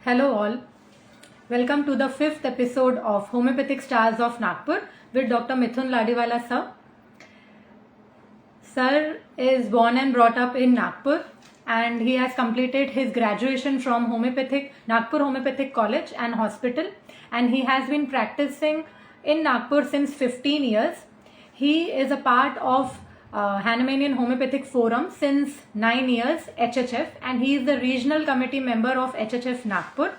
Hello all. Welcome to the 5th episode of Homeopathic Stars of Nagpur with Dr. Mithun Ladiwala sir. Sir is born and brought up in Nagpur and he has completed his graduation from Nagpur Homeopathic College and Hospital, and he has been practicing in Nagpur since 15 years. He is a part of Hahnemanian Homeopathic Forum since 9 years, HHF, and he is the regional committee member of HHF Nagpur.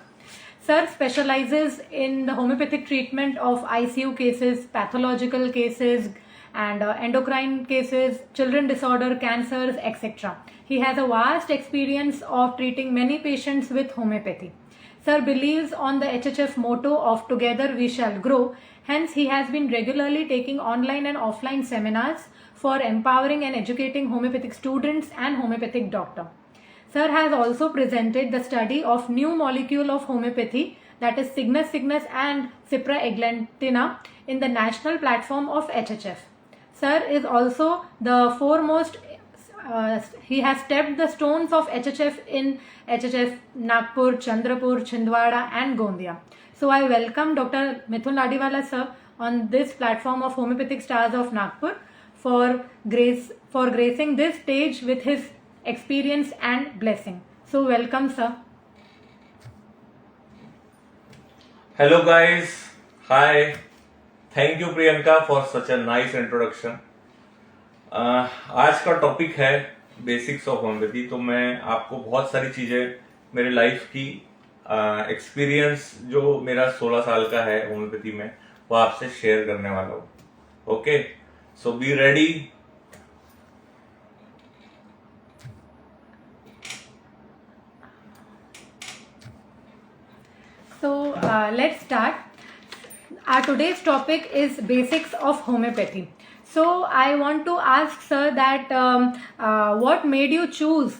Sir specializes in the homeopathic treatment of ICU cases, pathological cases, and endocrine cases, children disorder, cancers, etc. He has a vast experience of treating many patients with homeopathy. Sir believes on the HHF motto of Together We Shall Grow. Hence, he has been regularly taking online and offline seminars for empowering and educating homeopathic students and homeopathic doctor. Sir has also presented the study of new molecule of homeopathy, that is Cygnus cygnus and Cipra eglantina, in the national platform of HHF. Sir is also the foremost, he has stepped the stones of HHF in HHF Nagpur, Chandrapur, Chhindwara and Gondia. So I welcome Dr. Mithun Ladiwala sir on this platform of Homeopathic Stars of Nagpur for gracing this stage with his experience and blessing. So welcome sir. Hello guys, hi. Thank you Priyanka for such a nice introduction. आज का topic है basics of homeopathy. तो मैं आपको बहुत सारी चीजें मेरे लाइफ की एक्सपीरियंस जो मेरा 16 साल का है होम्योपैथी में वो आपसे शेयर करने वाला हूँ। Okay, so be ready. So let's start. Our today's topic is basics of homeopathy. So I want to ask sir that what made you choose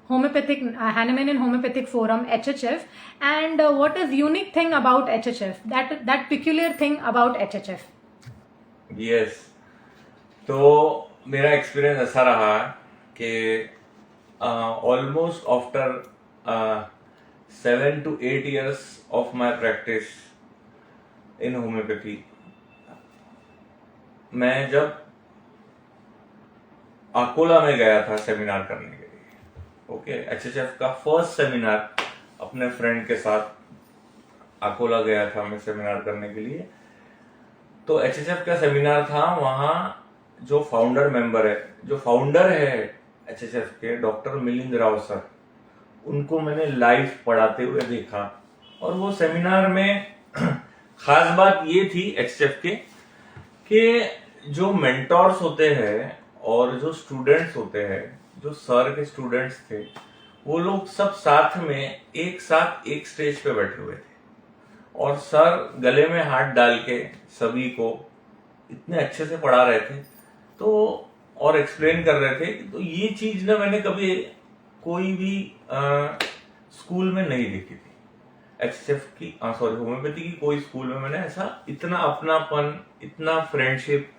homeopathic Hahnemanian Homeopathic Forum HHF, and what is unique thing about HHF, that peculiar thing about HHF? Yes, तो मेरा experience ऐसा रहा कि almost after 7 to 8 years of my practice in homeopathy, मैं जब अकोला में गया था सेमिनार करने के लिए, ओके, एचएचएफ का फर्स्ट सेमिनार अपने फ्रेंड के साथ अकोला गया था मैं सेमिनार करने के लिए। तो एचएचएफ का सेमिनार था, वहां जो फाउंडर है एचएचएफ के, डॉक्टर मिलिंद राव सर, उनको मैंने लाइव पढ़ाते हुए देखा। और वो सेमिनार में खास बात ये थी एचएचएफ के कि जो मेंटोर्स होते हैं और जो स्टूडेंट्स होते हैं, जो सर के स्टूडेंट्स थे, वो लोग सब साथ में एक साथ एक स्टेज पे बैठे हुए थे और सर गले में हाथ डाल के सभी को इतने अच्छे से पढ़ा रहे थे तो और एक्सप्लेन कर रहे थे। तो ये चीज ना मैंने कभी कोई भी स्कूल में नहीं देखी थी। एचएचएफ की होम्योपैथी की कोई स्कूल में मैंने ऐसा इतना अपनापन, इतना फ्रेंडशिप,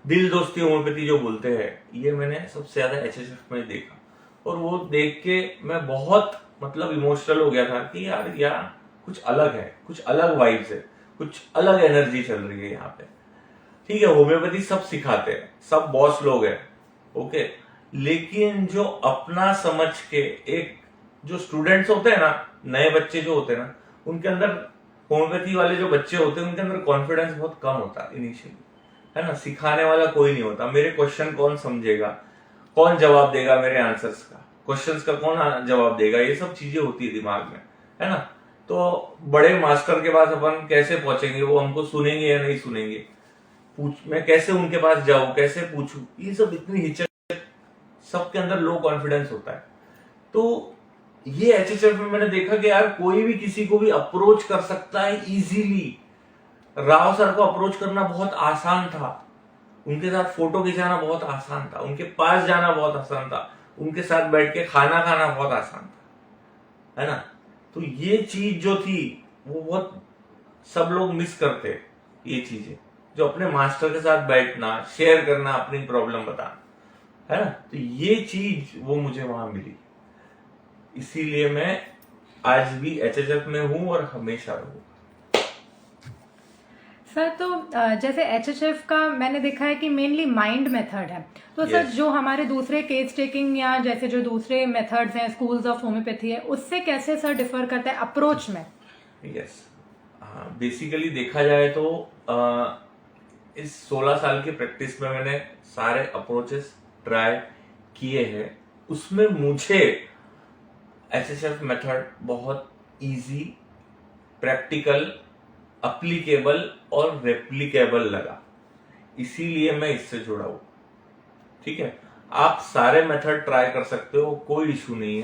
दिल दोस्ती होम्योपैथी जो बोलते हैं, ये मैंने सबसे ज्यादा एचएचएफ में देखा। और वो देख के मैं बहुत इमोशनल हो गया था कि यार कुछ अलग है, कुछ अलग वाइब्स है, कुछ अलग एनर्जी चल रही है यहाँ पे। ठीक है, होम्योपैथी सब सिखाते हैं, सब बॉस लोग हैं, ओके, लेकिन जो अपना समझ के एक जो स्टूडेंट्स होते हैं ना, नए बच्चे जो होते हैं ना, उनके अंदर, होम्योपैथी वाले जो बच्चे होते हैं उनके अंदर कॉन्फिडेंस बहुत कम होता है इनिशियली, है ना। सिखाने वाला कोई नहीं होता। मेरे क्वेश्चन कौन समझेगा, कौन जवाब देगा मेरे आंसर्स का, क्वेश्चंस का कौन जवाब देगा, ये सब चीजें होती है दिमाग में, है ना। तो बड़े मास्टर के पास अपन कैसे पहुंचेंगे, वो हमको सुनेंगे या नहीं सुनेंगे, मैं कैसे उनके पास जाऊं, कैसे पूछूं, ये सब इतनी हिचक, सबके अंदर लो कॉन्फिडेंस होता है। तो ये एचएचएफ में मैंने देखा कि यार कोई भी किसी को भी अप्रोच कर सकता है इजीली। राव सर को अप्रोच करना बहुत आसान था, उनके साथ फोटो खिंचाना बहुत आसान था, उनके पास जाना बहुत आसान था, उनके साथ बैठ के खाना खाना बहुत आसान था, है ना। तो ये चीज जो थी वो बहुत सब लोग मिस करते, ये चीजें जो अपने मास्टर के साथ बैठना, शेयर करना, अपनी प्रॉब्लम बताना, है ना। तो ये चीज वो मुझे वहां मिली, इसीलिए मैं आज भी HHF में हूँ और हमेशा रहूंगा। सर तो जैसे HHF का मैंने देखा है कि मेनली माइंड मेथड है, तो सर Yes. जो हमारे दूसरे केस टेकिंग या जैसे जो दूसरे मेथड्स हैं स्कूल्स ऑफ होम्योपैथी है, उससे कैसे सर डिफर करता है अप्रोच में? यस, बेसिकली देखा जाए तो इस 16 साल की प्रैक्टिस में मैंने सारे अप्रोचेस ट्राई किए हैं। उसमें मुझे HHF मेथड बहुत इजी, प्रैक्टिकल, अप्लीकेबल और रेप्लिकेबल लगा, इसीलिए मैं इससे जुड़ा हूं। ठीक है, आप सारे मेथड ट्राई कर सकते हो, कोई इशू नहीं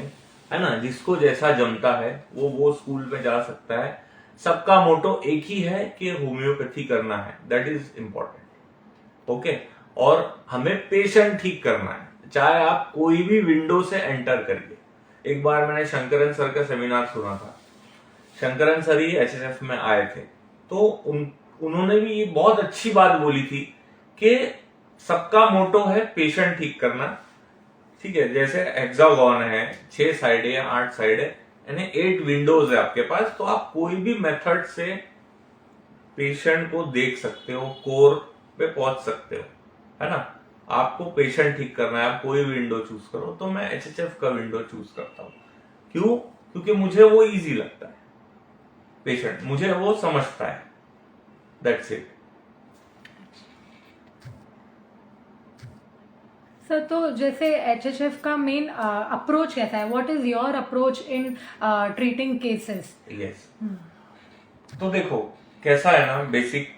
है ना। जिसको जैसा जमता है वो स्कूल में जा सकता है। सबका मोटो एक ही है कि होम्योपैथी करना है, दैट इज इंपॉर्टेंट। ओके, और हमें पेशेंट ठीक करना है, चाहे आप कोई भी विंडो से एंटर करिए। एक बार मैंने शंकरन सर का सेमिनार सुना था। शंकरन सर ही HHF में आए थे, तो उन्होंने भी ये बहुत अच्छी बात बोली थी कि सबका मोटो है पेशेंट ठीक करना। ठीक है, जैसे हेक्सागोन है, 6 साइड है या 8 साइड है, यानी 8 विंडोज है आपके पास, तो आप कोई भी मेथड से पेशेंट को देख सकते हो, कोर पे पहुंच सकते हो, है ना। आपको पेशेंट ठीक करना है, आप कोई विंडो चूज करो, तो मैं HHF का विंडो चूज करता हूं। क्यों? क्योंकि मुझे वो इजी लगता है, पेशेंट मुझे वो समझता है, दैट्स इट। सर तो जैसे HHF का मेन अप्रोच कैसा है? What is your approach in treating cases? Yes, तो देखो कैसा है ना, बेसिक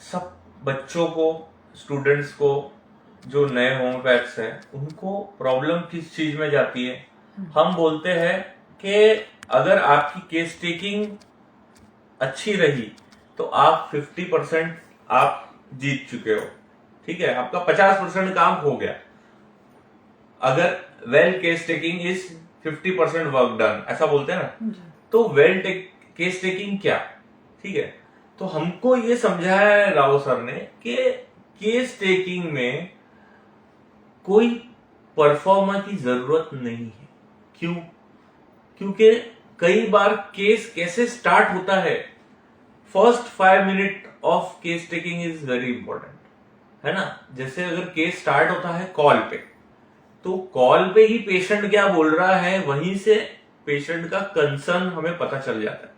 सब बच्चों को, स्टूडेंट्स को, जो नए होम्योपैथ्स हैं, उनको प्रॉब्लम किस चीज में जाती है। हम बोलते हैं कि अगर आपकी केस टेकिंग अच्छी रही तो आप 50% आप जीत चुके हो। ठीक है, आपका 50% काम हो गया। अगर well case taking is 50% work done, ऐसा बोलते हैं ना। तो वेल केस टेकिंग क्या? ठीक है, तो हमको ये समझाया है राव सर ने कि केस टेकिंग में कोई परफॉर्मर की जरूरत नहीं है। क्यों? क्योंकि कई बार केस कैसे स्टार्ट होता है, first 5 minute of case taking is very important, है ना। जैसे अगर केस स्टार्ट होता है कॉल पे, तो कॉल पे ही पेशेंट क्या बोल रहा है, वहीं से पेशेंट का कंसर्न हमें पता चल जाता है।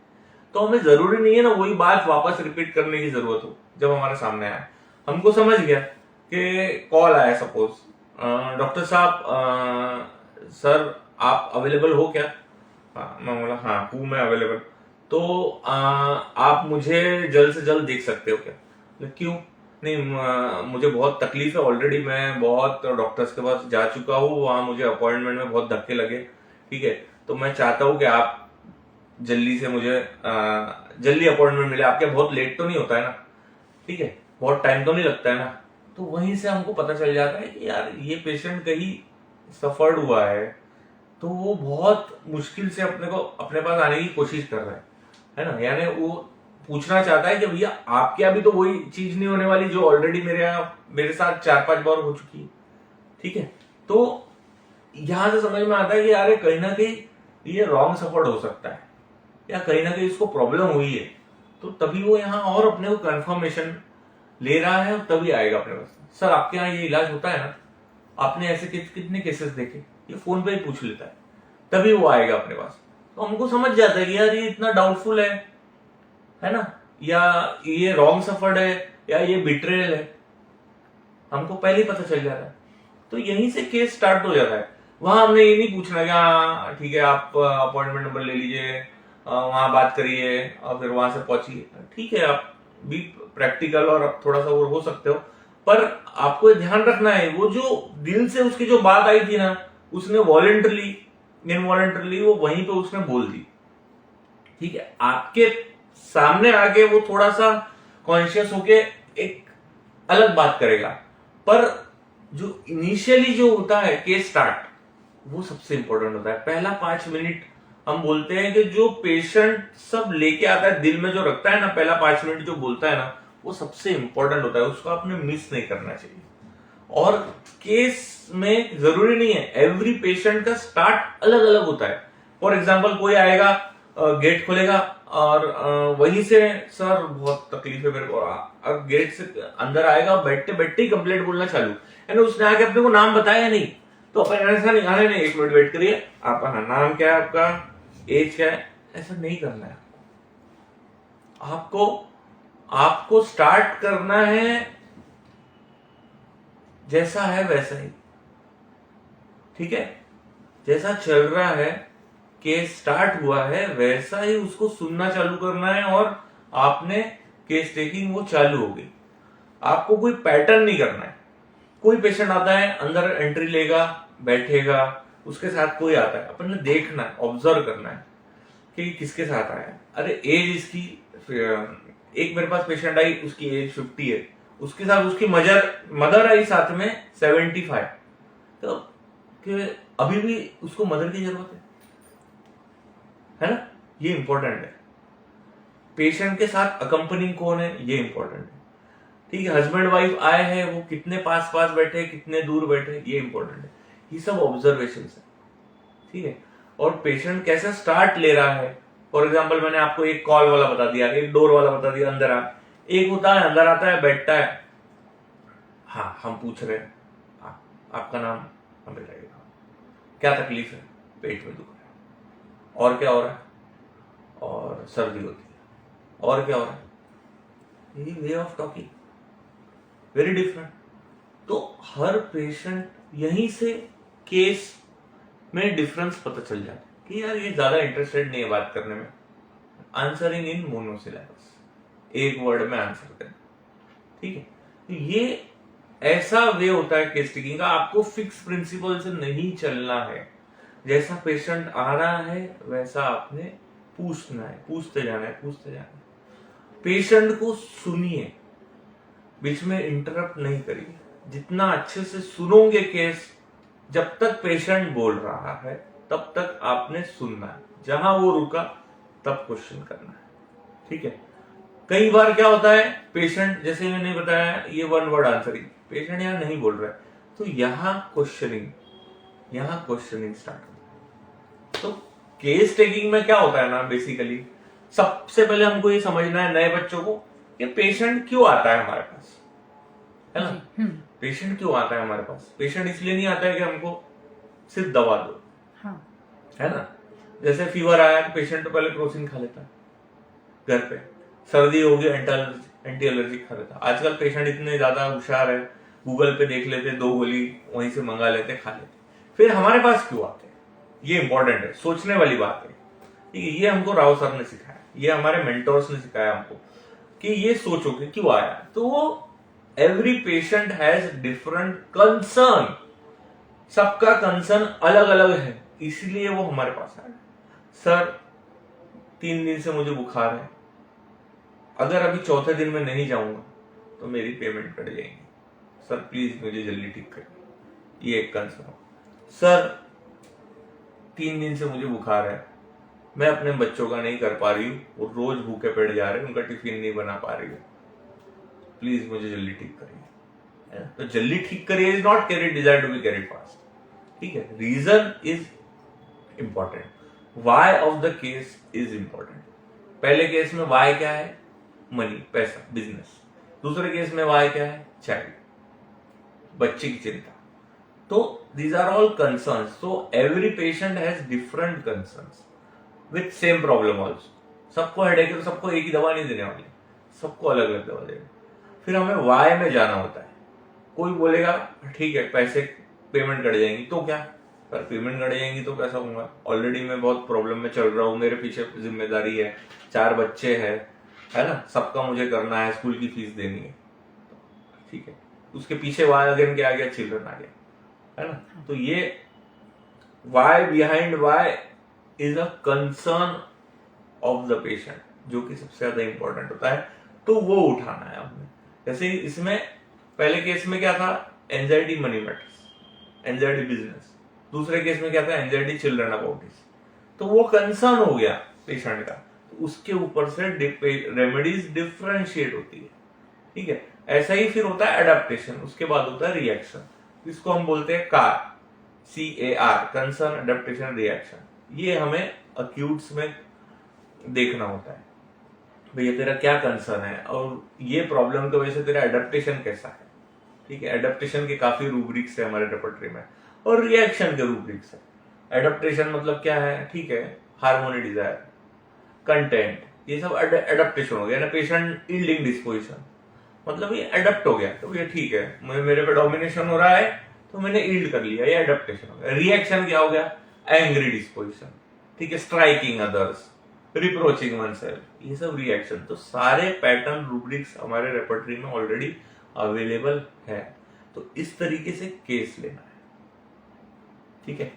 तो हमें जरूरी नहीं है ना वही बात वापस रिपीट करने की जरूरत हो। जब हमारे सामने आया, हमको समझ गया कि कॉल आया, सपोज डॉक्टर साहब सर आप अवेलेबल हो क्या? मैं बोला हाँ हूँ मैं अवेलेबल। तो आप मुझे जल्द से जल्द देख सकते हो क्या? क्यों? नहीं मुझे बहुत तकलीफ है, ऑलरेडी मैं बहुत डॉक्टर्स के पास जा चुका हूँ, वहां मुझे अपॉइंटमेंट में बहुत धक्के लगे। ठीक है, तो मैं चाहता हूँ कि आप जल्दी से मुझे जल्दी अपॉइंटमेंट मिले। आपके बहुत लेट तो नहीं होता है ना? ठीक है, बहुत टाइम तो नहीं लगता है ना? तो वहीं से हमको पता चल जाता है कि यार ये पेशेंट कहीं सफर्ड हुआ है, तो वो बहुत मुश्किल से अपने को अपने पास आने की कोशिश कर रहा है ना। यानी वो पूछना चाहता है कि भैया आपके अभी तो वही चीज नहीं होने वाली जो ऑलरेडी मेरे साथ 4-5 बार हो चुकी है। ठीक है, तो यहां से समझ में आता है कि यार कहीं ना कहीं ये रॉन्ग सफर्ड हो सकता है, या कहीं ना कहीं इसको प्रॉब्लम हुई है। तो तभी वो यहाँ और अपने को कंफर्मेशन ले रहा है, और तभी आएगा अपने पास। सर आपके यहाँ ये इलाज होता है ना, आपने ऐसे कितने केसेस देखे, ये फोन पे ही पूछ लेता है, तभी वो आएगा अपने पास। तो हमको समझ जाता है कि यार ये इतना डाउटफुल है ना, या ये रॉन्ग सफर्ड है, या ये बिट्रेयल है, हमको पहले ही पता चल जाता है। तो यहीं से केस स्टार्ट हो जाता है। वहां हमने ये नहीं पूछना कि हाँ ठीक है आप अपॉइंटमेंट नंबर ले लीजिए, वहां बात करिए और फिर वहां से पहुंचिए। ठीक है, आप भी प्रैक्टिकल और आप थोड़ा सा और हो सकते हो, पर आपको ध्यान रखना है वो जो दिल से उसकी जो बात आई थी ना, उसने वॉलेंटरली इनवॉलेंटरली वो वहीं पे उसने बोल दी। ठीक है, आपके सामने आके वो थोड़ा सा कॉन्शियस होके एक अलग बात करेगा, पर जो इनिशियली जो होता है केस स्टार्ट, वो सबसे इंपॉर्टेंट होता है। पहला 5 मिनट हम बोलते हैं कि जो पेशेंट सब लेके आता है, दिल में जो रखता है ना, पहला 5 मिनट जो बोलता है ना, वो सबसे इंपॉर्टेंट होता है, उसको आपने मिस नहीं करना चाहिए। और केस में जरूरी नहीं है, एवरी पेशेंट का स्टार्ट अलग अलग होता है। फॉर एग्जाम्पल कोई आएगा, गेट खोलेगा और वहीं से सर बहुत तकलीफ है मेरे को, और गेट से अंदर आएगा, बैठते बैठते ही कंप्लेंट बोलना चालू, यानी उसने आके अपने को नाम बताया नहीं, तो अपन ऐसा नहीं, अरे नहीं 1 मिनट वेट करिए, आपका नाम क्या है, आपका एज क्या है, ऐसा नहीं करना है आपको। आपको स्टार्ट करना है जैसा है वैसा ही, ठीक है, जैसा चल रहा है, केस स्टार्ट हुआ है वैसा ही उसको सुनना चालू करना है, और आपने केस टेकिंग वो चालू हो गई। आपको कोई पैटर्न नहीं करना है। कोई पेशेंट आता है, अंदर एंट्री लेगा, बैठेगा, उसके साथ कोई आता है, अपन ने देखना है, ऑब्जर्व करना है कि किसके साथ आया है। अरे एज इसकी, एक मेरे पास पेशेंट आई, उसकी एज 50 है, उसके साथ उसकी मदर आई साथ में 75, तो कि अभी भी उसको मदर की जरूरत है ना, ये इंपॉर्टेंट है। पेशेंट के साथ अकंपनिंग कौन है, ये इंपॉर्टेंट है, ठीक है। हस्बैंड वाइफ आए हैं, वो कितने पास पास बैठे, कितने दूर बैठे, ये इंपॉर्टेंट है। ये सब ऑब्जर्वेशन है, ठीक है। और पेशेंट कैसा स्टार्ट ले रहा है, फॉर एग्जाम्पल मैंने आपको एक कॉल वाला बता दिया, एक डोर वाला बता दिया, अंदर आ, एक होता है अंदर आता है, बैठता है, हाँ हम पूछ रहे हैं, आपका नाम, हमें लगेगा क्या तकलीफ है, पेट में दुख रहा है, और क्या हो रहा है, और सर्दी होती है, और क्या हो रहा है, ये way of talking very different. तो हर पेशेंट यहीं से केस में डिफरेंस पता चल जाता है कि यार ये ज्यादा इंटरेस्टेड नहीं है बात करने में, आंसरिंग इन मोनोसिलेबस, एक वर्ड में आंसर करना, ठीक है। तो ये ऐसा वे होता है केस टेकिंग का। आपको फिक्स प्रिंसिपल से नहीं चलना है, जैसा पेशेंट आ रहा है वैसा आपने पूछना है, पूछते जाना है, पूछते जाना है। पेशेंट को सुनिए, बीच में इंटरप्ट नहीं करिए। जितना अच्छे से सुनोगे केस, जब तक पेशेंट बोल रहा है तब तक आपने सुनना है, जहां वो रुका तब क्वेश्चन करना है, ठीक है। कई बार क्या होता है, पेशेंट, जैसे मैंने बताया, ये 1 वर्ड आंसरिंग, पेशेंट यहां नहीं बोल रहा है, तो यहां क्वेश्चनिंग स्टार्ट होता है। तो केस टेकिंग में क्या होता है ना, बेसिकली सबसे पहले हमको ये समझना है नए बच्चों को कि पेशेंट क्यों आता है हमारे पास, है ना। पेशेंट क्यों आता है हमारे पास? पेशेंट इसलिए नहीं आता है कि हमको सिर्फ दवा दो, हाँ। है ना। जैसे फीवर आया तो पेशेंट तो पहले क्रोसिन खा लेता है घर पे, सर्दी होगी एंटी एलर्जिक खा लेता है। आजकल पेशेंट इतने ज्यादा होशियार है, गूगल पे देख लेते, 2 गोली वहीं से मंगा लेते, खा लेते। फिर हमारे पास क्यों आते हैं, ये इंपॉर्टेंट है, सोचने वाली बात है, ठीक है। ये हमको राव सर ने सिखाया, ये हमारे मेंटर्स ने सिखाया हमको कि ये सोचो कि क्यों आया। तो every patient has different concern, सबका कंसर्न अलग अलग है, इसलिए वो हमारे पास आया। सर 3 दिन से मुझे बुखार है, अगर अभी 4थे दिन में नहीं जाऊंगा तो मेरी पेमेंट कट जाएगी, सर प्लीज मुझे जल्दी ठीक करिए, ये एक कंसर्न। सर 3 दिन से मुझे बुखार है, मैं अपने बच्चों का नहीं कर पा रही हूँ, वो रोज भूखे पेट जा रहे हैं, उनका टिफिन नहीं बना पा रही हूँ, प्लीज मुझे जल्दी ठीक करिए। तो जल्दी ठीक करिए is not carried desire to be carried fast, ठीक है। Reason is important, why of the case is important. पहले केस में वाई क्या है, मनी, पैसा, बिजनेस। दूसरे केस में वाई क्या है, चाइल्ड, बच्चे की चिंता। तो these are all concerns. So every patient has different concerns with same problem also. सबको हेडेक है तो सबको एक ही दवा नहीं देने वाली, सबको अलग अलग दवा देनी। फिर हमें वाई में जाना होता है। कोई बोलेगा ठीक है पैसे पेमेंट कट जाएंगी, तो क्या, पर पेमेंट कट जाएंगी तो कैसा होगा, ऑलरेडी मैं बहुत प्रॉब्लम में चल रहा हूँ, मेरे पीछे जिम्मेदारी है, 4 बच्चे हैं, है ना, सबका मुझे करना है, स्कूल की फीस देनी है, ठीक है। उसके पीछे वाई अगेन क्या आ गया, चिल्ड्रन आ गया, है ना। तो ये why behind why is a concern of the patient, जो कि सबसे ज्यादा इंपॉर्टेंट होता है, तो वो उठाना है हमने। जैसे इसमें पहले केस में क्या था, anxiety money matters, anxiety business. दूसरे केस में क्या था, एंजाइटी चिल्ड्रन अबाउट दिस। तो वो कंसर्न हो गया पेशेंट का, तो उसके ऊपर से रेमेडीज डिफरेंशिएट होती है, ठीक है। ऐसा ही फिर होता है एडेप्टेशन, उसके बाद होता है रिएक्शन, इसको हम बोलते हैं CAR, कंसर्न, एडेप्टेशन, रिएक्शन। ये हमें अक्यूट्स में देखना होता है, भैया तेरा क्या कंसर्न है और ये प्रॉब्लम की वजह से तेरा एडेप्टेशन कैसा है। ठीक है, एडेप्टेशन के काफी रूब्रिक्स है हमारे रेपर्टरी में, और रिएक्शन के रूब्रिक्स है। एडेप्टेशन मतलब क्या है, ठीक है, हार्मोनी डिजायर, कंटेंट, ये सब एडेप्टेशन हो गया ना। पेशेंट यील्डिंग डिस्पोजिशन मतलब ये एडेप्ट हो गया, तो ये ठीक है, मेरे पे डोमिनेशन हो रहा है तो मैंने यील्ड कर लिया, ये एडेप्टेशन हो गया। रिएक्शन क्या हो गया, एंग्री डिस्पोजिशन, ठीक है, स्ट्राइकिंग अदर्स, रिप्रोचिंग वनसेल्फ, ये सब रिएक्शन। तो सारे पैटर्न रूब्रिक्स हमारे रेपर्टरी में ऑलरेडी अवेलेबल है, तो इस तरीके से केस लेना है। ठीक है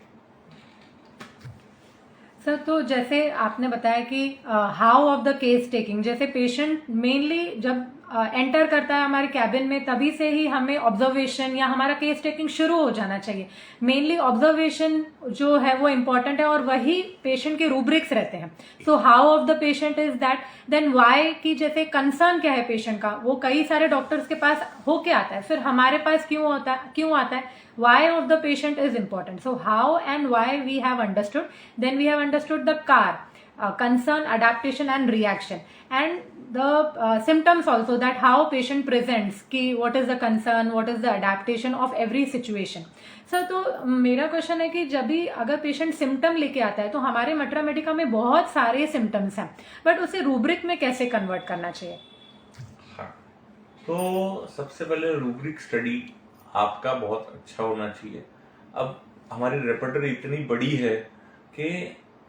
सर, तो जैसे आपने बताया कि how of the case taking, जैसे पेशेंट मेनली जब एंटर करता है हमारे कैबिन में, तभी से ही हमें ऑब्जर्वेशन या हमारा केस टेकिंग शुरू हो जाना चाहिए। मेनली ऑब्जर्वेशन जो है वो इम्पोर्टेंट है और वही पेशेंट के रूब्रिक्स रहते हैं। So how of the patient is that, then why, की जैसे कंसर्न क्या है पेशेंट का, वो कई सारे डॉक्टर्स के पास होके आता है, फिर हमारे पास क्यों आता है, why of the patient is important. So how and why we have understood, then we have understood the CAR, concern, adaptation and reaction, and the symptoms also, that how patient presents, ki what is the concern, what is the adaptation of every situation. Sir, तो मेरा question है कि जब भी अगर patient symptom लेके आता है, तो हमारे मटरा मेडिका में बहुत सारे सिम्टम्स हैं, बट उसे रूब्रिक में कैसे कन्वर्ट करना चाहिए? हाँ, तो सबसे पहले रूब्रिक स्टडी आपका बहुत अच्छा होना चाहिए। अब हमारी रेपर्टरी इतनी बड़ी है कि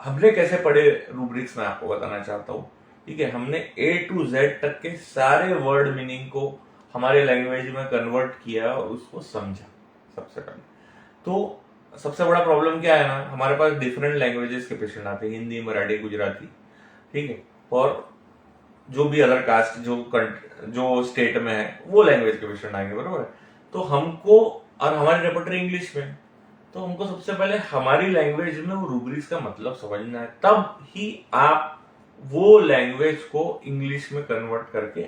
हमने कैसे पढ़े रूब्रिक्स में आपको बताना चाहता हूँ। ठीक है, हमने A to Z तक के सारे वर्ड मीनिंग को हमारे लैंग्वेज में कन्वर्ट किया और उसको समझा। सबसे पहले तो सबसे बड़ा प्रॉब्लम क्या है ना, हमारे पास डिफरेंट लैंग्वेजेस के पेशेंट आते हैं, हिंदी, मराठी, गुजराती, ठीक है, और जो भी अदर कास्ट जो स्टेट में है वो लैंग्वेज के पेशेंट आएंगे, बरोबर है। तो हमको, और हमारी रेपर्टरी इंग्लिश में, तो हमको सबसे पहले हमारी लैंग्वेज में वो रूब्रिक्स का मतलब समझना है, तब ही आप वो लैंग्वेज को इंग्लिश में कन्वर्ट करके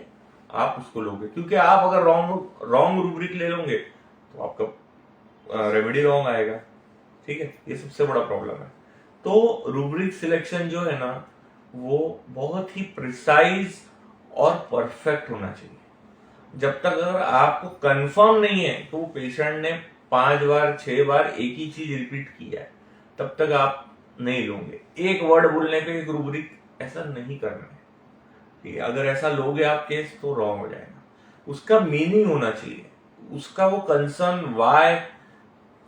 आप उसको लोगे। क्योंकि आप अगर रॉन्ग रूब्रिक ले लोगे तो आपका रेमेडी रॉन्ग आएगा। ठीक है, ये सबसे बड़ा प्रॉब्लम है। तो रूब्रिक सिलेक्शन जो है ना, वो बहुत ही प्रिसाइज और परफेक्ट होना चाहिए। जब तक अगर आपको कंफर्म नहीं है तो वो पेशेंट ने 5 बार 6 बार एक ही चीज रिपीट किया है, तब तक आप नहीं लोगे। एक वर्ड बोलने पे एक रूब्रिक, ऐसा नहीं करना है। ठीक है, अगर ऐसा लोगे आप केस तो रॉन्ग हो जाएगा। उसका मीनिंग होना चाहिए, उसका वो कंसर्न वाई,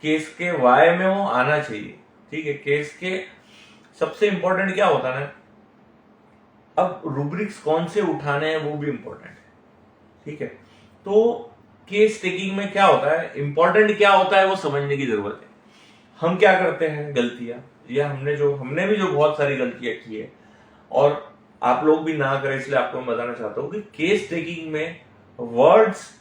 केस के वाई में वो आना चाहिए। ठीक है, केस के सबसे इंपॉर्टेंट क्या होता है ना, अब रूब्रिक्स कौन से उठाने हैं वो भी इंपॉर्टेंट है। ठीक है, तो केस टेकिंग में क्या होता है, इंपॉर्टेंट क्या होता है वो समझने की जरूरत है। हम क्या करते हैं गलतियां, या हमने भी जो बहुत सारी गलतियां की है, और आप लोग भी ना करें, इसलिए आपको मैं बताना चाहता हूं कि केस टेकिंग में words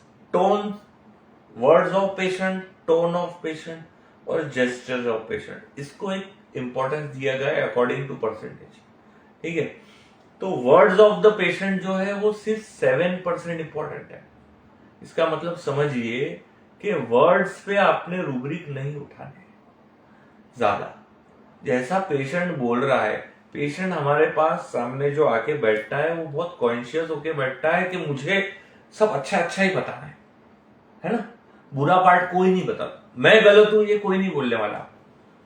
of patient, tone of patient और जेस्चर्स ऑफ पेशेंट, इसको एक इंपॉर्टेंस दिया गया है अकॉर्डिंग टू परसेंटेज। ठीक है, तो वर्ड्स ऑफ द पेशेंट जो है वो सिर्फ 7% इंपॉर्टेंट है। इसका मतलब समझिए कि वर्ड्स पे आपने रूब्रिक नहीं उठाने ज्यादा। जैसा पेशेंट बोल रहा है, पेशेंट हमारे पास सामने जो आके बैठता है वो बहुत कॉन्शियस होके बैठता है कि मुझे सब अच्छा अच्छा ही बताना है ना, बुरा पार्ट कोई नहीं बताता, मैं गलत हूं ये कोई नहीं बोलने वाला।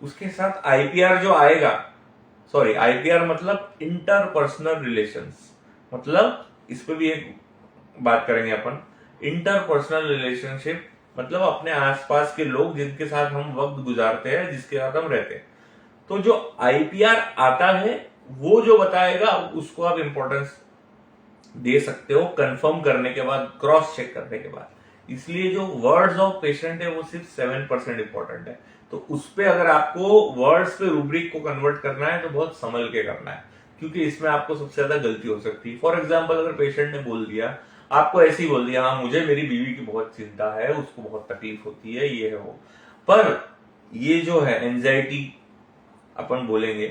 उसके साथ आईपीआर जो आएगा, सॉरी, आईपीआर मतलब इंटरपर्सनल रिलेशंस, मतलब इस पे भी एक बात करेंगे अपन। इंटरपर्सनल रिलेशनशिप मतलब अपने आसपास के लोग जिनके साथ हम वक्त गुजारते हैं, जिसके साथ हम रहते हैं। तो जो आईपीआर आता है वो जो बताएगा उसको आप इंपॉर्टेंस दे सकते हो कंफर्म करने के बाद, क्रॉस चेक करने के बाद। इसलिए जो वर्ड्स ऑफ पेशेंट है वो सिर्फ 7% इंपॉर्टेंट है। तो उस पे अगर आपको वर्ड्स पे रूब्रिक को कन्वर्ट करना है तो बहुत संभल के करना है, क्योंकि इसमें आपको सबसे ज्यादा गलती हो सकती है। फॉर एग्जाम्पल, अगर पेशेंट ने बोल दिया, आपको ऐसे ही बोल दिया, हाँ मुझे मेरी बीवी की बहुत चिंता है, उसको बहुत तकलीफ होती है, ये है वो, पर ये जो है एंजाइटी अपन बोलेंगे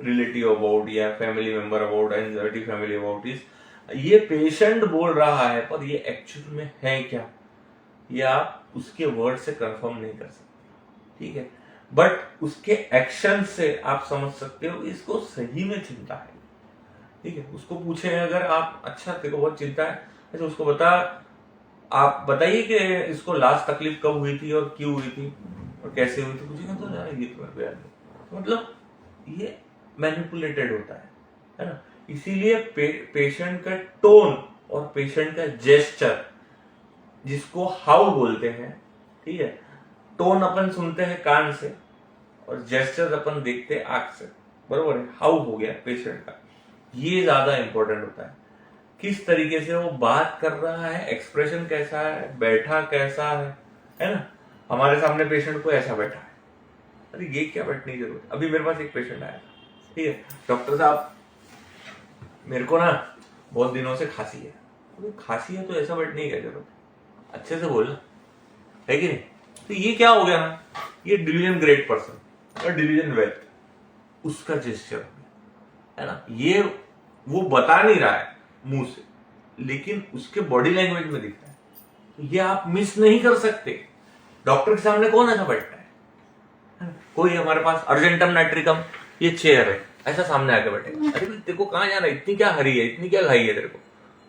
रिलेटिव अबाउट या family member about, anxiety family about is, ये पेशेंट बोल रहा है, पर ये एक्चुअल में है क्या, ये आप उसके वर्ड से कंफर्म नहीं कर सकते। ठीक है, बट उसके एक्शन से आप समझ सकते हो इसको सही में चिंता है। ठीक है, उसको पूछे अगर आप, अच्छा तेरे को बहुत चिंता है, अच्छा उसको बता, आप बताइए कि इसको लास्ट तकलीफ कब हुई थी और क्यों हुई थी और कैसे हुई थी, पूछेगा तो यार ये तुम्हें बयान नहीं। मतलब ये मैनिपुलेटेड होता है ना। इसीलिए पेशेंट का टोन और पेशेंट का जेस्चर, जिसको हाउ बोलते हैं, ठीक है, टोन अपन सुनते हैं कान से और जेस्चर अपन देखते हैं आंख से, बरोबर है। हाउ हो गया पेशेंट का, ये ज्यादा इंपॉर्टेंट होता है। किस तरीके से वो बात कर रहा है, एक्सप्रेशन कैसा है, बैठा कैसा है ना। हमारे सामने पेशेंट को ऐसा बैठा है, अरे ये क्या बैठने की जरूरत है। अभी मेरे पास एक पेशेंट आया था, ठीक है, डॉक्टर साहब मेरे को ना बहुत दिनों से खांसी है। तो खांसी है तो ऐसा बैठने की क्या जरूरत है, अच्छे से बोलना है कि नहीं। तो ये क्या हो गया ना, ये डिलीजन ग्रेट पर्सन और डिलीजन वेल्थ, उसका जेस्चर हो गया है ना। ये वो बता नहीं रहा है मुंह से, लेकिन उसके बॉडी लैंग्वेज में दिखता है। तो ये आप मिस नहीं कर सकते। डॉक्टर के सामने कौन ऐसा बैठता है, कोई हमारे पास अर्जेंटम नाइट्रिकम ये चेयर है, ऐसा सामने आके बैठेगा, अरे तेरे को कहाँ जाना है, इतनी क्या हरी है, इतनी क्या खाई है तेरे को,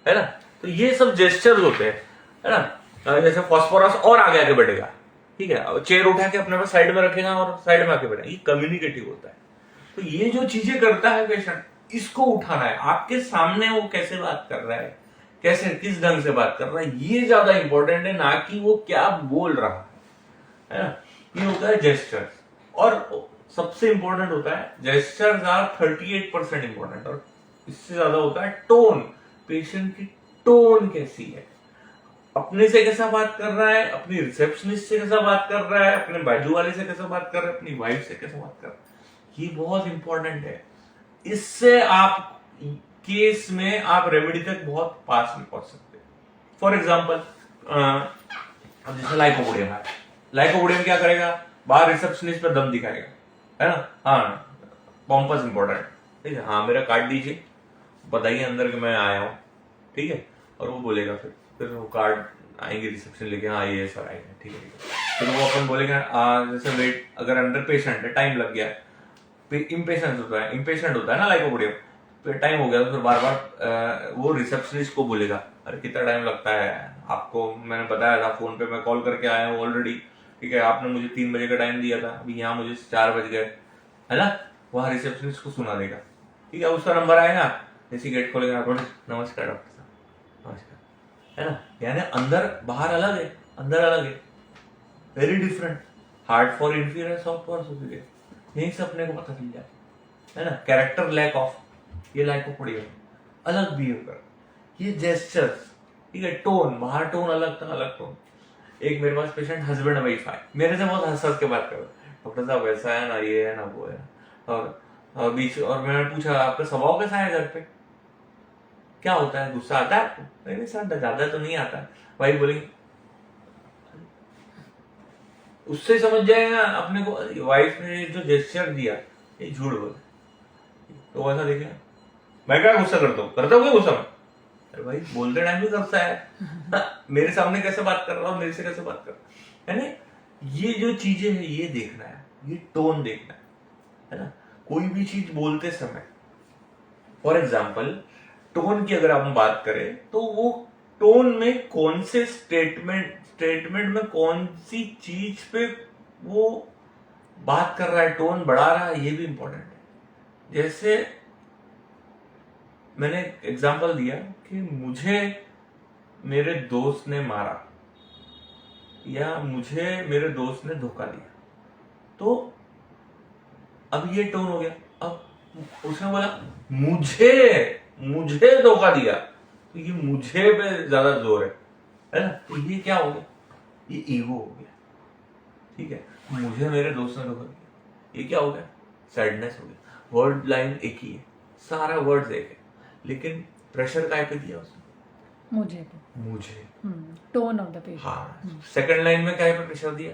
है ना। तो ये सब जेस्चर्स होते हैं, है ना। जैसे फॉस्फोरस और आगे आके बैठेगा, ठीक है, चेयर उठा के अपने पास साइड में रखेगा और साइड में आके बैठेगा, ये कम्युनिकेटिव होता है। तो ये जो चीजें करता है पेशेंट, इसको उठाना है। आपके सामने वो कैसे बात कर रहा है, कैसे किस ढंग से बात कर रहा है, ये ज्यादा इंपॉर्टेंट है, ना कि वो क्या बोल रहा है ना। ये होता है जेस्चर्स। और सबसे इंपॉर्टेंट होता है, जेस्चर्स आर 38% इंपॉर्टेंट, और इससे ज्यादा होता है टोन। पेशेंट की टोन कैसी है, अपने से कैसा बात कर रहा है, अपनी रिसेप्शनिस्ट से कैसा बात कर रहा है, अपने बाजू वाले से कैसा बात कर रहा है, अपनी वाइफ से कैसा बात कर रहा है, ये बहुत इंपॉर्टेंट है। इससे आप केस में आप रेमेडी तक बहुत पास में पहुंच सकते हैं। फॉर एग्जाम्पल जैसे लाइकोपोडियम है, लाइकोपोडियम क्या करेगा, बाहर रिसेप्शनिस्ट पे दम दिखाएगा, है ना। हाँ, पॉम्पस इंपॉर्टेंट, ठीक है, हाँ मेरा कार्ड दीजिए, बताइए अंदर कि मैं आया हूँ, ठीक है, और वो बोलेगा, फिर वो कार्ड आएंगे रिसेप्शन लेके, हाँ ये सर आएंगे, ठीक है। फिर वो अपन बोलेगा जैसे वेट, अगर अंदर पेशेंट है, टाइम लग गया, इम्पेशेंट होता है ना लाइकोपोडियम, फिर टाइम हो गया तो फिर बार बार वो रिसेप्शनिस्ट को बोलेगा, अरे कितना टाइम लगता है आपको, मैंने बताया था फोन पे, मैं कॉल करके आया हूँ ऑलरेडी, ठीक है, आपने मुझे 3 बजे का टाइम दिया था, अभी यहाँ मुझे 4 बज गए, है ना। वहां रिसेप्शनिस्ट को सुना देगा, ठीक है, उसका नंबर आएगा, जैसे गेट खोलेगा, नमस्कार डॉक्टर साहब, नमस्कार, है ना। यानी अंदर बाहर अलग है, अंदर अलग है, very different. Hard for inferior, soft for superior, यही से अपने को पता चल जाता है ना। कैरेक्टर लैक ऑफ, ये लाइकोपोडियम, अलग बिहेव कर, ये जेस्चर्स, ठीक है, टोन, बाहर टोन अलग था, अलग टोन। एक मेरे पास पेशेंट हस्बैंड वाइफ आए, मेरे से बहुत हंस हंस के बात कर, डॉक्टर साहब ऐसा है ना, ये है ना, वो है, और बीच, और मैंने पूछा आपका स्वभाव कैसा है घर पे, क्या होता है, गुस्सा आता है आपको, नहीं सर ज्यादा तो नहीं आता है। वाइफ बोलेंगे, उससे समझ जाएगा अपने को, वाइफ ने जो जेस्चर दिया ये झूठ बोले, तो वैसा देखेगा, मैं क्या गुस्सा करता हूँ क्या गुस्सा में, अरे भाई बोलते टाइम भी करता है मेरे सामने कैसे बात कर रहा हूँ, मेरे से कैसे बात कर रहा है ना। ये जो चीजें है ये देखना है, ये टोन देखना है ना। कोई भी चीज बोलते समय, फॉर एग्जाम्पल टोन की अगर हम बात करें, तो वो टोन में कौन से स्टेटमेंट में कौन सी चीज पे वो बात कर रहा है, टोन बढ़ा रहा है, ये भी इंपॉर्टेंट है। जैसे मैंने एग्जांपल दिया कि मुझे मेरे दोस्त ने मारा या मुझे मेरे दोस्त ने धोखा दिया, तो अब ये टोन हो गया। अब उसने बोला मुझे धोखा दिया, तो ये मुझे पे ज्यादा जोर है ना। तो ये क्या हो गया, ये ईगो हो गया, ठीक है। मुझे मेरे दोस्त ने धोखा दिया, ये क्या हो गया, सैडनेस हो गया। वर्ड लाइन एक ही है, सारा वर्ड्स एक है, लेकिन प्रेशर काय पे दिया उसने, मुझे टोन ऑफ द पेशेंट। हाँ, सेकंड लाइन में काय पे प्रेशर दिया,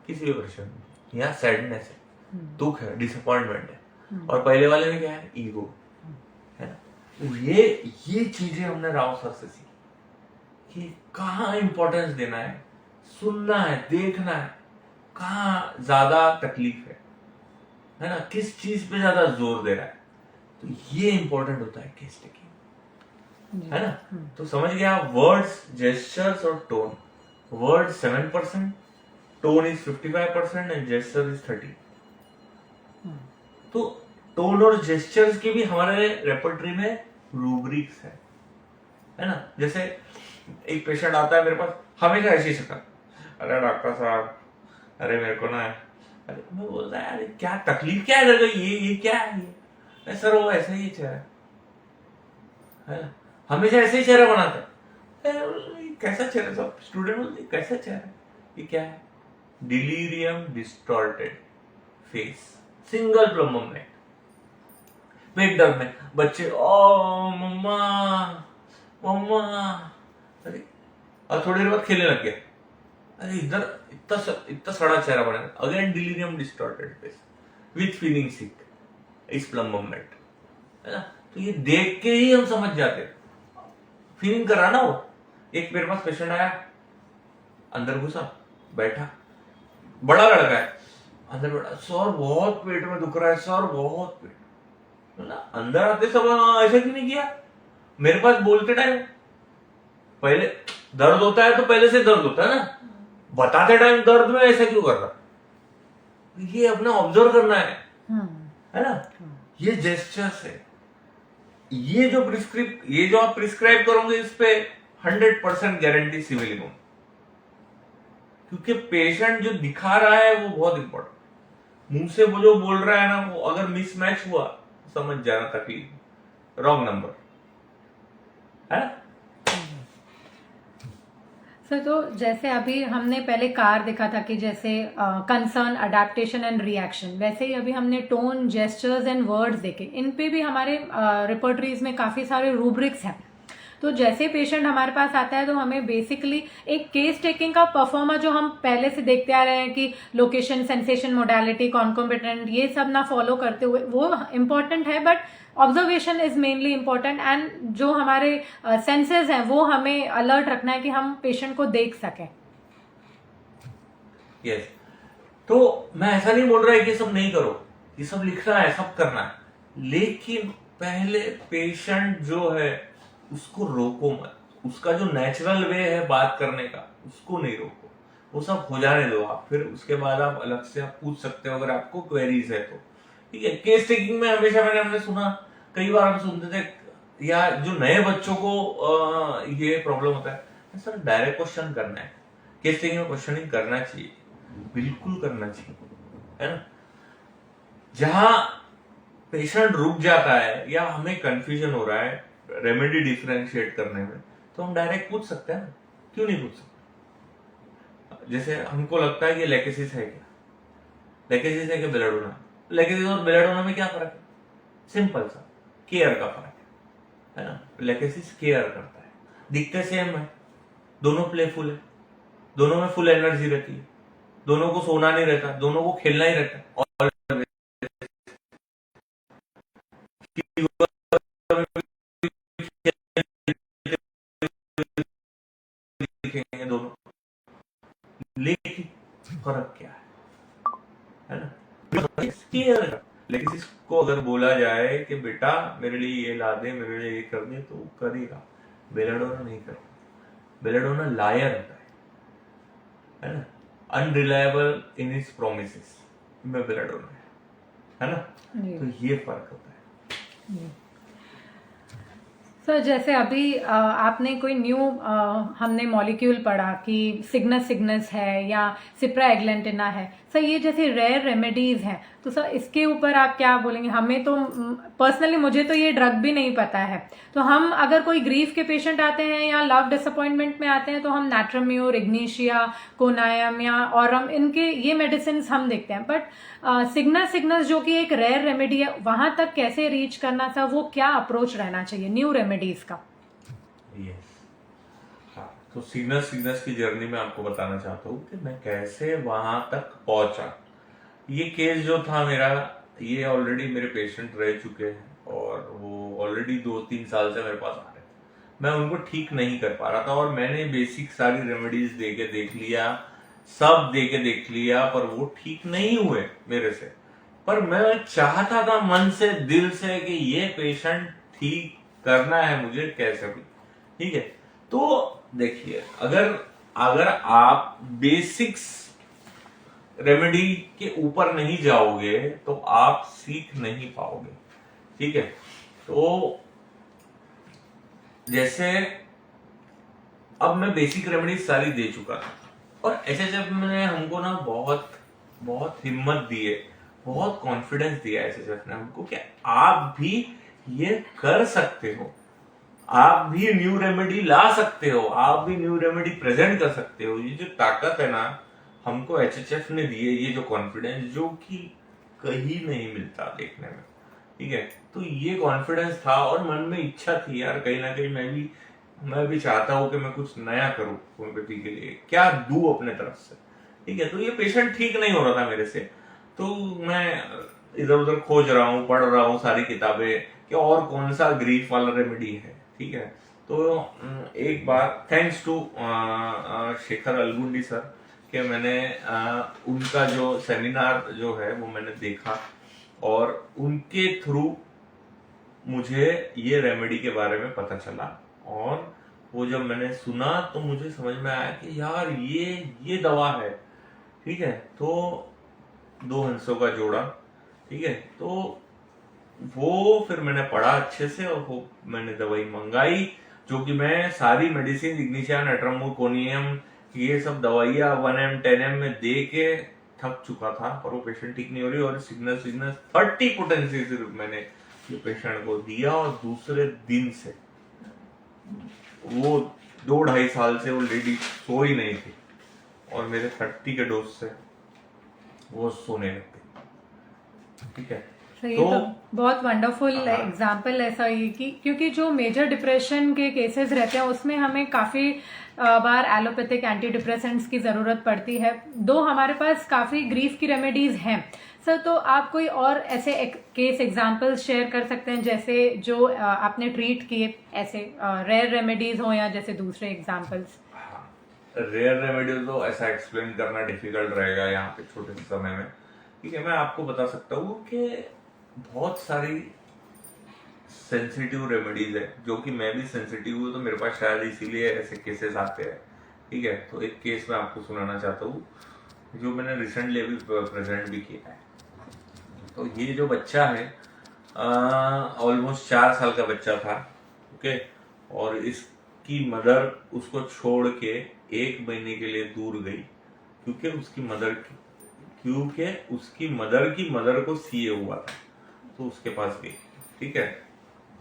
किसी भी प्रेशर में, यहाँ सैडनेस है, दुख है, डिसअपॉइंटमेंट है, और पहले वाले में क्या है, ईगो है ना। तो ये चीजें हमने राव सर से सीखी कि कहाँ इंपॉर्टेंस देना है, सुनना है, देखना है, कहाँ ज्यादा तकलीफ है ना, किस चीज पे ज्यादा जोर दे रहा है, तो ये इंपॉर्टेंट होता है केस टेकिंग, है ना। तो समझ गया, वर्ड्स, जेस्चर्स और tone. Word 7%, tone is 55% and gesture is 30। तो टोन और जेस्चर्स की भी हमारे रेपर्टरी में रूब्रिक्स है ना। जैसे एक पेशेंट आता है मेरे पास, हमेशा ऐसी शक्ल, अरे डॉक्टर साहब, अरे मेरे को ना, अरे मैं बोलता है अरे क्या तकलीफ क्या है तेरे को, ये क्या है ये, सर वो ऐसा ही चेहरा है ना, हमेशा ऐसे ही चेहरा बनाता है। कैसा चेहरा, सब स्टूडेंट बोलते कैसा चेहरा, ये क्या है, delirium distorted face, single plumbum neck, पेट दर्द में बच्चे ओ मम्मा मम्मा, अरे और थोड़ी देर बाद खेलने लग गया, अरे इधर इतना सड़ा चेहरा बना, again delirium distorted face with feeling सिक, इस प्लम्बम नेट, है ना। तो ये देख के ही हम समझ जाते, फीलिंग कर रहा ना वो। एक मेरे पास पेशेंट आया, अंदर घुसा, बैठा, बड़ा लड़का है, अंदर बैठा, सर बहुत पेट में दुख रहा है, सर बहुत पेट, है ना। अंदर आते सब ऐसा क्यों नहीं किया, मेरे पास बोलते टाइम, पहले दर्द होता है तो पहले से दर्द होता है ना, बताते टाइम दर्द में ऐसा क्यों कर रहा, ये अपना ऑब्जर्व करना है ना। ये जेस्चर्स है, ये जो आप प्रिस्क्राइब करोगे इस पे 100% गारंटी सिविल होगी, क्योंकि पेशेंट जो दिखा रहा है वो बहुत इंपॉर्टेंट, मुंह से वो जो बोल रहा है ना, वो अगर मिसमैच हुआ समझ जाना तकलीफ, रॉन्ग नंबर है ना। सर तो जैसे अभी हमने पहले कार देखा था कि जैसे कंसर्न, अडेप्टेशन एंड रिएक्शन, वैसे ही अभी हमने टोन, जेस्चर्स एंड वर्ड्स देखे, इन पे भी हमारे रिपर्टरीज में काफ़ी सारे रूब्रिक्स हैं। तो जैसे पेशेंट हमारे पास आता है तो हमें बेसिकली एक केस टेकिंग का परफॉर्मर जो हम पहले से देखते आ रहे हैं कि लोकेशन, सेंसेशन, मोडालिटी, कॉन्कोम्बिटेंट, ये सब ना फॉलो करते हुए, वो इम्पॉर्टेंट है, but observation is mainly important, and जो हमारे सेंसेस हैं वो हमें अलर्ट रखना है कि हम पेशेंट को देख सकें। यस, तो मैं ऐसा नहीं बोल रहा है कि सब नहीं करो, ये सब लिखना है, सब करना है, लेकिन पहले पेशेंट जो है उसको रोको मत, उसका जो नेचुरल वे है बात करने का उसको नहीं रोको, वो सब हो जाने दो आप, फिर उसके बाद आप अलग से आप पूछ सकते हो अगर आपको क्वेरीज है तो, ठीक है। केस टेकिंग में हमेशा हमने सुना, कई बार हम सुनते थे, या जो नए बच्चों को ये प्रॉब्लम होता है, सर डायरेक्ट क्वेश्चन करना है, केस टेकिंग में क्वेश्चनिंग करना चाहिए, बिल्कुल करना चाहिए, है ना। जहां पेशेंट रुक जाता है या हमें कंफ्यूजन हो रहा है रेमेडी डिफरेंशिएट करने में, तो हम डायरेक्ट पूछ सकते हैं ना, क्यों नहीं पूछ सकते। जैसे हमको लगता है कि लेकेसिस है क्या, लेकेसिस है कि बेलाडोना, लेकेसिस और बेलाडोना में क्या फर्क है, सिंपल सा केयर का फर्क है ना। लेकेसिस केयर करता है, दिखते सेम है, दोनों प्लेफुल है, दोनों में फुल एनर्जी रहती है, दोनों को सोना नहीं रहता, दोनों को खेलना ही रहता है, और दोनों, लेकिन फर्क क्या है ना। लेकिन इसको अगर बोला जाए कि बेटा मेरे लिए ये ला दे, मेरे लिए ये कर दे, तो वो करेगा, बेलाडोना नहीं करेगा। बेलाडोना लायर होता है ना, अनरिलायबल इन हिज प्रोमिसेस में बेलाडोना है ना, तो ये फर्क होता है। सर जैसे अभी आपने कोई न्यू हमने मॉलिक्यूल पढ़ा कि सिग्नस है या सिप्राएग्लैंटिना है, सर ये जैसे रेयर रेमेडीज हैं, तो सर इसके ऊपर आप क्या बोलेंगे। हमें तो पर्सनली, मुझे तो ये ड्रग भी नहीं पता है, तो हम अगर कोई ग्रीफ के पेशेंट आते हैं या लव डिसअपॉइंटमेंट में आते हैं तो हम नैट्राम्यूर, इग्नीशिया, कोनायम या ऑरम, इनके ये मेडिसिन हम देखते हैं, बट सिग्नस जो कि एक रेयर रेमेडी है, वहां तक कैसे रीच करना था, वो क्या अप्रोच रहना चाहिए न्यू रेमेडीज का। हाँ, तो सिग्नस की जर्नी में आपको बताना चाहता हूँ कि मैं कैसे वहां तक पहुंचा। ये केस जो था मेरा, ये ऑलरेडी मेरे पेशेंट रह चुके हैं और वो ऑलरेडी 2-3 साल से मेरे पास आ रहे थे। मैं उनको ठीक नहीं कर पा रहा था और मैंने बेसिक सारी रेमेडीज दे के देख लिया, सब दे के देख लिया, पर वो ठीक नहीं हुए मेरे से। पर मैं चाहता था मन से, दिल से, कि ये पेशेंट ठीक करना है मुझे कैसे भी। ठीक है, तो देखिए, अगर अगर आप बेसिक्स रेमेडी के ऊपर नहीं जाओगे तो आप सीख नहीं पाओगे। ठीक है, तो जैसे अब मैं बेसिक रेमेडी सारी दे चुका था, और एचएचएफ ने हमको ना बहुत बहुत हिम्मत दी है, बहुत कॉन्फिडेंस दिया है एचएचएफ ने हमको कि आप भी ये कर सकते हो, आप भी न्यू रेमेडी ला सकते हो, आप भी न्यू रेमेडी प्रेजेंट कर सकते हो। ये जो ताकत है ना हमको एचएचएफ ने दी है, ये जो कॉन्फिडेंस, जो कि कहीं नहीं मिलता देखने में। ठीक है, तो ये कॉन्फिडेंस था और मन में इच्छा थी यार, कहीं ना कहीं मैं भी चाहता हूँ कि मैं कुछ नया करूँ होम्योपैथी के लिए, क्या दूं अपने तरफ से। ठीक है, तो ये पेशेंट ठीक नहीं हो रहा था मेरे से, तो मैं इधर उधर खोज रहा हूँ, पढ़ रहा हूँ सारी किताबें कि और कौन सा ग्रीफ वाला रेमेडी है। ठीक है, तो एक बार थैंक्स टू शेखर अलगुंडी सर कि मैंने उनका जो सेमिनार जो है वो मैंने देखा, और उनके थ्रू मुझे ये रेमेडी के बारे में पता चला, और वो जब मैंने सुना तो मुझे समझ में आया कि यार ये दवा है। ठीक है, तो दो हंसों का जोड़ा। ठीक है, तो वो फिर मैंने पढ़ा अच्छे से, और वो मैंने दवाई मंगाई, जो कि मैं सारी मेडिसिन इग्निशिया, एट्रोमुकोनियम, ये सब दवाइयां 1M 10M में दे के थक चुका था, पर वो पेशेंट ठीक नहीं हो रही। और सिग्नस 30 पोटेंसी सिर्फ मैंने ये पेशेंट को दिया, और दूसरे दिन से वो 2-2.5 साल से वो लेडी सो ही नहीं थी, और मेरे 30 के डोज से वो सोने लगती। ठीक है, तो बहुत वंडरफुल एग्जाम्पल ऐसा ही कि क्योंकि जो मेजर डिप्रेशन के केसेस रहते हैं उसमें हमें काफ़ी बार एलोपैथिक एंटी डिप्रेसेंट्स की ज़रूरत पड़ती है, दो हमारे पास काफ़ी ग्रीफ की रेमेडीज़ हैं। सर, तो आप कोई और ऐसे केस एग्जांपल्स शेयर कर सकते हैं जैसे जो आपने ट्रीट किए, ऐसे रेयर रेमेडीज हो या जैसे दूसरे एग्जांपल्स? रेयर रेमेडी तो ऐसा एक्सप्लेन करना डिफिकल्ट रहेगा यहाँ पे छोटे से समय में। ठीक है, मैं आपको बता सकता हूँ कि बहुत सारी सेंसिटिव रेमेडीज है, जो कि मैं भी सेंसिटिव हूँ, तो मेरे पास शायद इसीलिए ऐसे केसेस आते हैं। ठीक है, तो एक केस मैं आपको सुनाना चाहता हूँ, जो मैंने रिसेंटली अभी प्रेजेंट भी किया है। तो ये जो बच्चा है ऑलमोस्ट 4 साल का बच्चा था। ओके, और इसकी मदर उसको छोड़ के 1 महीने के लिए दूर गई, क्योंकि उसकी मदर की मदर को सीए हुआ था, तो उसके पास गई। ठीक है,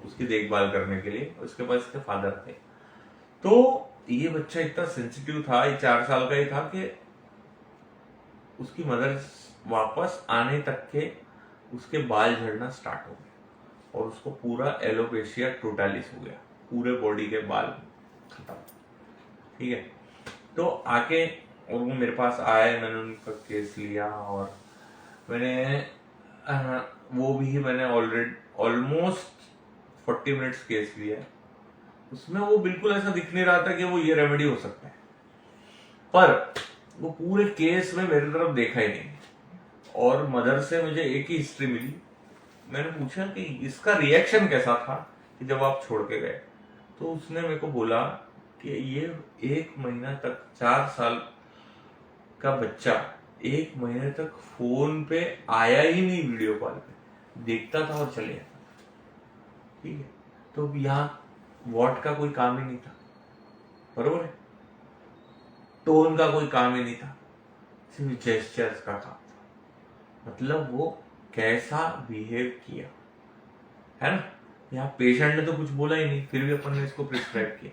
उसकी देखभाल करने के लिए। उसके पास इसके फादर थे। तो ये बच्चा इतना सेंसिटिव था, ये 4 साल का ही था, कि उसकी मदर वापस आने तक के उसके बाल झड़ना स्टार्ट हो गए, और उसको पूरा एलोपेशिया टोटालिस हो गया, पूरे बॉडी के बाल खत्म। ठीक है, तो आके और वो मेरे पास आए, मैंने उनका केस लिया, और मैंने ऑलमोस्ट 40 मिनट्स केस लिया। उसमें वो बिल्कुल ऐसा दिख नहीं रहा था कि वो ये रेमेडी हो सकता है, पर वो पूरे केस में मेरी तरफ देखा ही नहीं। और मदर से मुझे एक ही हिस्ट्री मिली। मैंने पूछा कि इसका रिएक्शन कैसा था कि जब आप छोड़ के गए, तो उसने मेरे को बोला कि ये 1 महीना तक, 4 साल का बच्चा 1 महीने तक फोन पे आया ही नहीं, वीडियो कॉल पे देखता था और चले जाता। ठीक है, तो यहाँ वॉट का कोई काम ही नहीं था, बरोबर है, टोन का कोई काम ही नहीं था, सिर्फ जेस्चर्स का काम था। मतलब वो कैसा बिहेव किया है ना। यहाँ पेशेंट ने तो कुछ बोला ही नहीं, फिर भी अपन ने इसको प्रिस्क्राइब किया।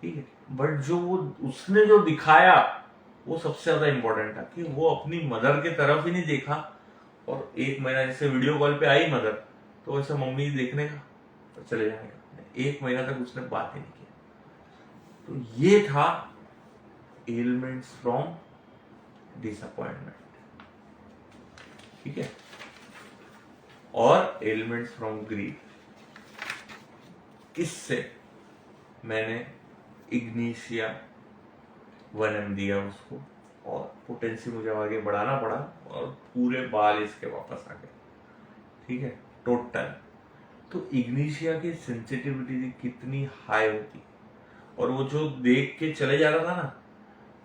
ठीक है, बट जो वो उसने जो दिखाया वो सबसे ज्यादा इंपॉर्टेंट था, कि वो अपनी मदर की तरफ ही नहीं देखा। और 1 महीना जैसे वीडियो कॉल पे आई मदर, तो ऐसा मम्मी देखने का और चले जाने का, 1 महीना तक उसने बात ही नहीं किया। तो ये था एलिमेंट्स फ्रॉम डिसअपॉइंटमेंट। ठीक है, और एलिमेंट्स फ्रॉम ग्रीफ, इससे मैंने इग्निशिया 1M दिया उसको, और पोटेंसी मुझे आगे बढ़ाना पड़ा और पूरे बाल इसके वापस आ गए, ठीक है, टोटल। तो इग्निशिया की सेंसिटिविटी कितनी हाई होती, और वो जो देख के चले जा रहा था ना,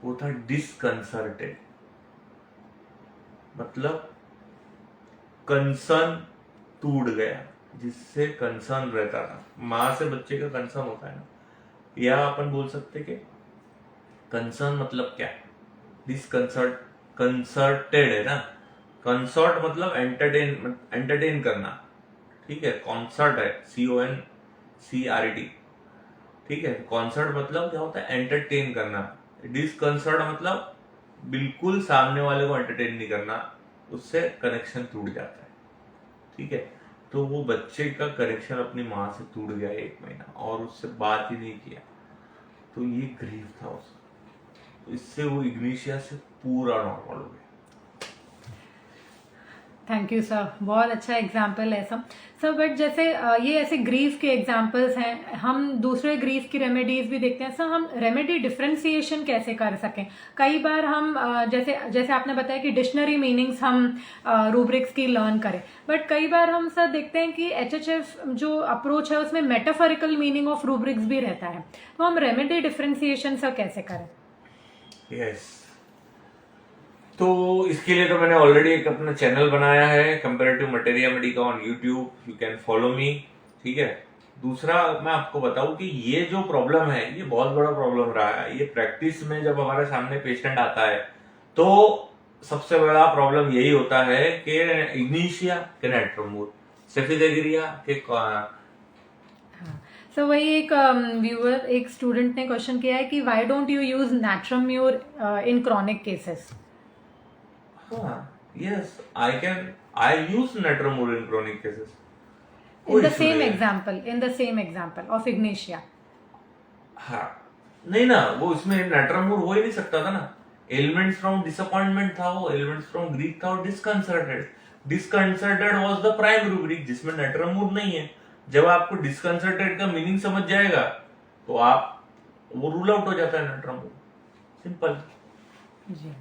वो था डिसकंसर्टेड, मतलब कंसर्न टूट गया, जिससे कंसर्न रहता था, माँ से बच्चे का कंसर्न होता है ना, या अपन बोल सकते कि कंसर्न मतलब क्या है, डिसकंसर्ट, कंसर्टेड है ना, कंसर्ट मतलब एंटरटेन करना, ठीक है, कॉन्सर्ट है, CONCRT, ठीक है, कॉन्सर्ट मतलब क्या होता है, एंटरटेन करना, डिसकंसर्ट मतलब बिल्कुल सामने वाले को एंटरटेन नहीं करना, उससे कनेक्शन टूट जाता है, ठीक है। तो वो बच्चे का कनेक्शन अपनी माँ से टूट गया 1 महीना और उससे बात ही नहीं किया, तो ये ग्रीफ था उसका, तो इससे वो इग्निशिया से पूरा नॉर्मल हो गया। थैंक यू सर, बहुत अच्छा एग्जाम्पल है सर। बट जैसे ये ऐसे ग्रीफ के एग्जाम्पल्स हैं, हम दूसरे ग्रीफ की रेमेडीज भी देखते हैं सर, हम रेमेडी डिफ्रेंसिएशन कैसे कर सकें? कई बार हम जैसे जैसे आपने बताया कि डिक्शनरी मीनिंग्स हम रूब्रिक्स की लर्न करें, बट कई बार हम सर देखते हैं कि HHF जो अप्रोच है उसमें मेटाफोरिकल मीनिंग ऑफ रूब्रिक्स भी रहता है, तो हम रेमेडी डिफ्रेंसिएशन सर कैसे करें? यस, तो इसके लिए तो मैंने ऑलरेडी एक अपना चैनल बनाया है, comparative materia Medica on YouTube, you can follow me, ठीक है। दूसरा मैं आपको बताऊं कि ये जो प्रॉब्लम है, ये बहुत बड़ा प्रॉब्लम रहा है, ये प्रैक्टिस में जब हमारे सामने पेशेंट आता है तो सबसे बड़ा प्रॉब्लम यही होता है कि इग्निशिया के नेट्रोमूर, सेफिदेग्रिया के सो वही एक व्यूअर, एक स्टूडेंट ने क्वेश्चन किया है कि why don't you use natrum mur in chronic cases? Yes, I use Netromur in chronic cases. In the same example of ignitia. हाँ, नहीं ना, वो इसमें नेट्रामूर हो ही नहीं सकता था ना, एलिमेंट्स फ्रॉम डिसअपॉइंटमेंट था, वो एलिमेंट्स फ्रॉम ग्रीफ था, और डिस्कंसर्टेड वाज द प्राइम रूब्रिक जिसमें नेट्रामूर नहीं है। जब आपको डिस्कंसर्टेड का मीनिंग समझ जाएगा तो आप वो रूल आउट हो जाता है नेट्रामूर, सिंपल जी।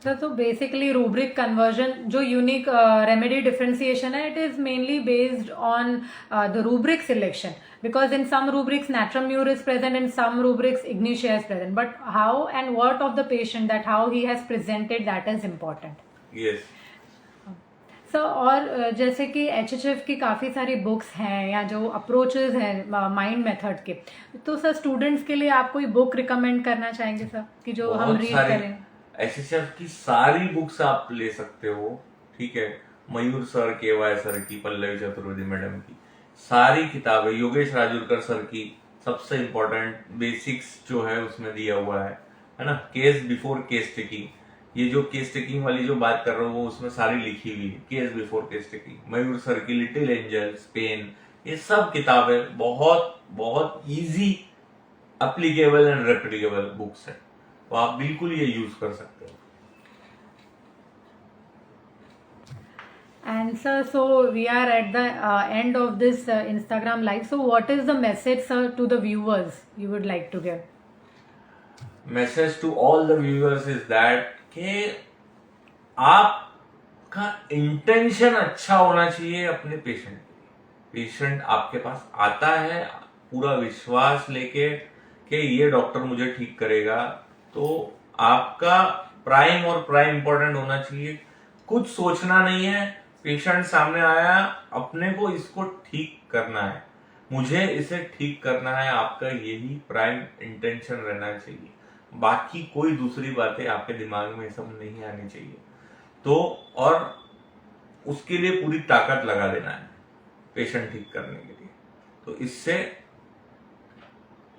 तो बेसिकली रूब्रिक कन्वर्जन जो यूनिक रेमेडी डिफरेंशिएशन है, it is mainly based on the rubric selection, because in some rubrics natramur is present, in some rubrics ignitia is present, but how and what of the patient, that how he has presented, that is important. yes. Sir और जैसे कि HHF की काफ़ी सारी books हैं या जो approaches हैं माइंड मेथड के, तो सर स्टूडेंट्स के लिए आप कोई बुक रिकमेंड करना चाहेंगे सर कि जो हम रीड करें? HHF की सारी बुक्स आप ले सकते हो, ठीक है, मयूर सर, KY सर की, पल्लवी चतुर्वेदी मैडम की सारी किताबें, योगेश राजुरकर सर की सबसे इम्पोर्टेंट बेसिक्स जो है उसमें दिया हुआ है ना, केस बिफोर केस टेकिंग, ये जो केस टेकिंग वाली जो बात कर रहा हूँ वो उसमें सारी लिखी हुई है, केस बिफोर केस टेकिंग, मयूर सर की लिटिल एंजल्स, पेन, ये सब किताबें बहुत बहुत easy, applicable and replicable books है, तो आप बिल्कुल ये यूज कर सकते हो। And sir, so we are at the end of this Instagram live. So what is the message, sir, to the viewers you would like to give? Message to all the viewers is that कि आपका intention अच्छा होना चाहिए अपने patient के लिए। Patient आपके पास आता है पूरा विश्वास लेके कि ये डॉक्टर मुझे ठीक करेगा, तो आपका प्राइम इंपॉर्टेंट होना चाहिए, कुछ सोचना नहीं है, पेशेंट सामने आया, अपने को इसको ठीक करना है, मुझे इसे ठीक करना है, आपका यही प्राइम इंटेंशन रहना चाहिए, बाकी कोई दूसरी बातें आपके दिमाग में सब नहीं आनी चाहिए। तो और उसके लिए पूरी ताकत लगा देना है पेशेंट ठीक करने के लिए, तो इससे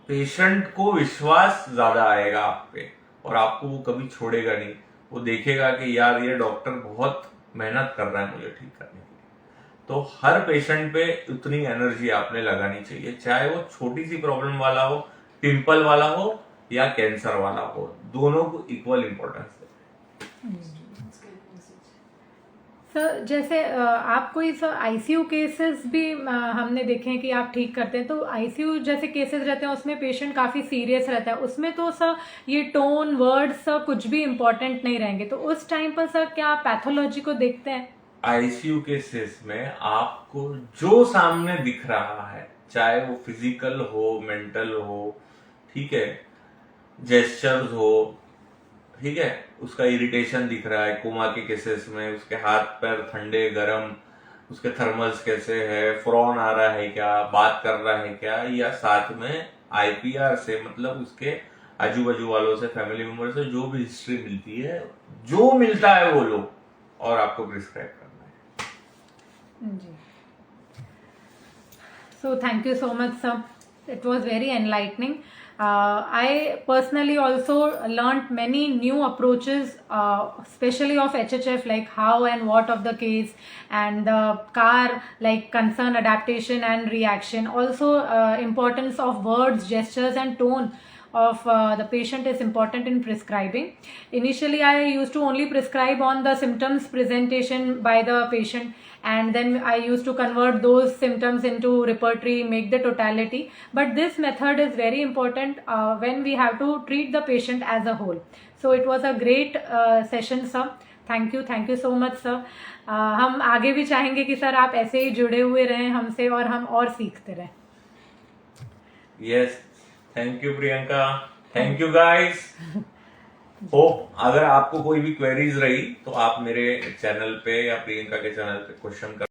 पेशेंट को विश्वास ज्यादा आएगा आप पे और आपको वो कभी छोड़ेगा नहीं, वो देखेगा कि यार ये डॉक्टर बहुत मेहनत कर रहा है मुझे ठीक करने के लिए। तो हर पेशेंट पे उतनी एनर्जी आपने लगानी चाहिए, चाहे वो छोटी सी प्रॉब्लम वाला हो, पिंपल वाला हो या कैंसर वाला हो, दोनों को इक्वल इंपॉर्टेंस है। सर जैसे आप कोई सर आईसीयू केसेस भी हमने देखे हैं कि आप ठीक करते हैं, तो आईसीयू जैसे केसेस रहते हैं उसमें पेशेंट काफ़ी सीरियस रहता है, उसमें तो सर ये टोन वर्ड्स सर कुछ भी इम्पोर्टेंट नहीं रहेंगे, तो उस टाइम पर सर क्या आप पैथोलॉजी को देखते हैं? आईसीयू केसेस में आपको जो सामने दिख रहा है, चाहे वो फिजिकल हो, मेंटल हो, ठीक है, जेस्चर्स हो, ठीक है, उसका इरिटेशन दिख रहा है, कोमा के केसेस में उसके हाथ पैर ठंडे गरम, उसके थर्मल्स कैसे है, फ्रॉन आ रहा है क्या, बात कर रहा है क्या, या साथ में आईपीआर से मतलब उसके आजू बाजू वालों से, फैमिली मेंबर से जो भी हिस्ट्री मिलती है, जो मिलता है वो लो और आपको प्रिस्क्राइब करना है। जी, so thank you so much sir, it was very enlightening. I personally also learnt many new approaches, especially of HHF, like how and what of the case, and the CAR, like concern, adaptation and reaction. Also importance of words, gestures and tone of the patient is important in prescribing. Initially I used to only prescribe on the symptoms presentation by the patient, and then I used to convert those symptoms into repertory, make the totality. But this method is very important when we have to treat the patient as a whole. So it was a great session sir, thank you so much sir. हम आगे भी चाहेंगे कि sir आप ऐसे ही जुड़े हुए रहें हमसे और हम और सीखते रहें। Yes, thank you Priyanka, thank you guys. Hope अगर आपको कोई भी क्वेरीज रही तो आप मेरे चैनल पे या प्रियंका के चैनल पे क्वेश्चन कर